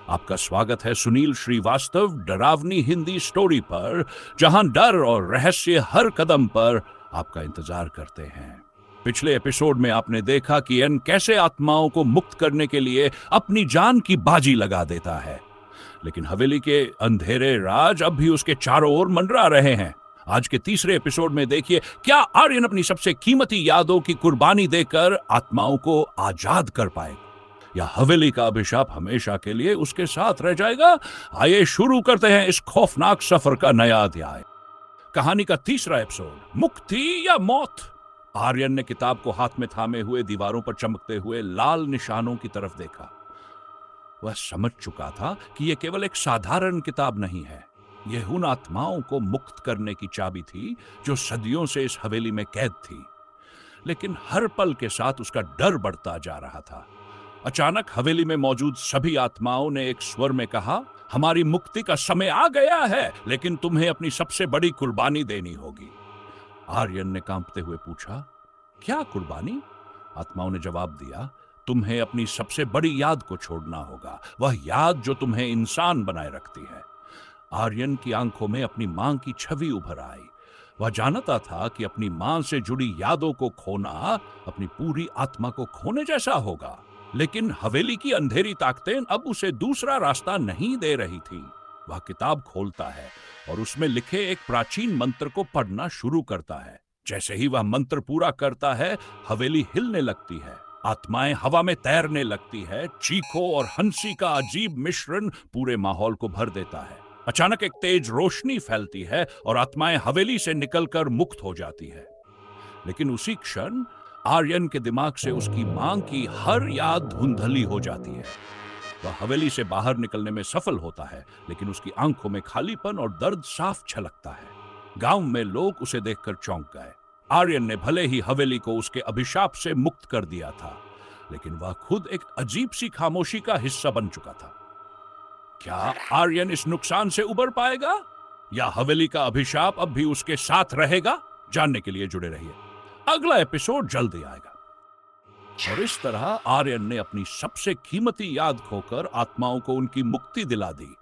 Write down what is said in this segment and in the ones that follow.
आपका स्वागत है सुनील श्रीवास्तव डरावनी हिंदी स्टोरी पर, जहां डर और रहस्य हर कदम पर आपका इंतजार करते हैं। पिछले एपिसोड में आपने देखा कि एन कैसे आत्माओं को मुक्त करने के लिए अपनी जान की बाजी लगा देता है, लेकिन हवेली के अंधेरे राज अब भी उसके चारों ओर मंडरा रहे हैं। आज के तीसरे एपिसोड में देखिए, क्या आर्यन अपनी सबसे कीमती यादों की कुर्बानी देकर आत्माओं को आजाद कर पाएगा, या हवेली का अभिशाप हमेशा के लिए उसके साथ रह जाएगा। आइए शुरू करते हैं इस खौफनाक सफर का नया अध्याय। कहानी का तीसरा एपिसोड, मुक्ति या मौत। आर्यन ने किताब को हाथ में थामे हुए दीवारों पर चमकते हुए लाल निशानों की तरफ देखा। वह समझ चुका था कि यह केवल एक साधारण किताब नहीं है, यह उन आत्माओं को मुक्त करने की चाबी थी जो सदियों से इस हवेली में कैद थी। लेकिन हर पल के साथ उसका डर बढ़ता जा रहा था। अचानक हवेली में मौजूद सभी आत्माओं ने एक स्वर में कहा, हमारी मुक्ति का समय आ गया है, लेकिन तुम्हें अपनी सबसे बड़ी कुर्बानी देनी होगी। आर्यन ने कांपते हुए पूछा, क्या कुर्बानी? आत्माओं ने जवाब दिया, तुम्हें अपनी सबसे बड़ी याद को छोड़ना होगा, वह याद जो तुम्हें इंसान बनाए रखती है। आर्यन की आंखों में अपनी मां की छवि उभर आई। वह जानता था कि अपनी मां से जुड़ी यादों को खोना अपनी पूरी आत्मा को खोने जैसा होगा, लेकिन हवेली की अंधेरी ताकतें अब उसे दूसरा रास्ता नहीं दे रही थी। वह किताब खोलता है और उसमें लिखे एक प्राचीन मंत्र को पढ़ना शुरू करता है। जैसे ही वह मंत्र पूरा करता है, हवेली हिलने लगती है, आत्माएं हवा में तैरने लगती है, चीखों और हंसी का अजीब मिश्रण पूरे माहौल को भर देता है। अचानक एक तेज रोशनी फैलती है और आत्माएं हवेली से निकलकर मुक्त हो जाती है। लेकिन उसी क्षण आर्यन के दिमाग से उसकी मां की हर याद धुंधली हो जाती है। वह हवेली से बाहर निकलने में सफल होता है, लेकिन उसकी आंखों में खालीपन और दर्द साफ झलकता है। गांव में लोग उसे देखकर चौंक गए। आर्यन ने भले ही हवेली को उसके अभिशाप से मुक्त कर दिया था, लेकिन वह खुद एक अजीब सी खामोशी का हिस्सा बन चुका था। क्या आर्यन इस नुकसान से उबर पाएगा, या हवेली का अभिशाप अब भी उसके साथ रहेगा? जानने के लिए जुड़े रहिए, अगला एपिसोड जल्दी आएगा। और इस तरह आर्यन ने अपनी सबसे कीमती याद खोकर आत्माओं को उनकी मुक्ति दिला दी।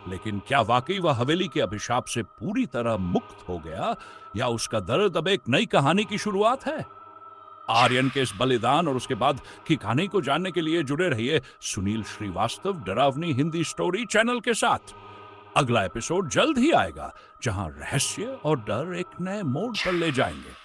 लेकिन क्या वाकई वह हवेली के अभिशाप से पूरी तरह मुक्त हो गया, या उसका दर्द अब एक नई कहानी की शुरुआत है? आर्यन के इस बलिदान और उसके बाद की कहानी को जानने के लिए जुड़े रहिए सुनील श्रीवास्तव डरावनी हिंदी स्टोरी चैनल के साथ। अगला एपिसोड जल्द ही आएगा, जहां रहस्य और डर एक नए मोड़ पर ले जाएंगे।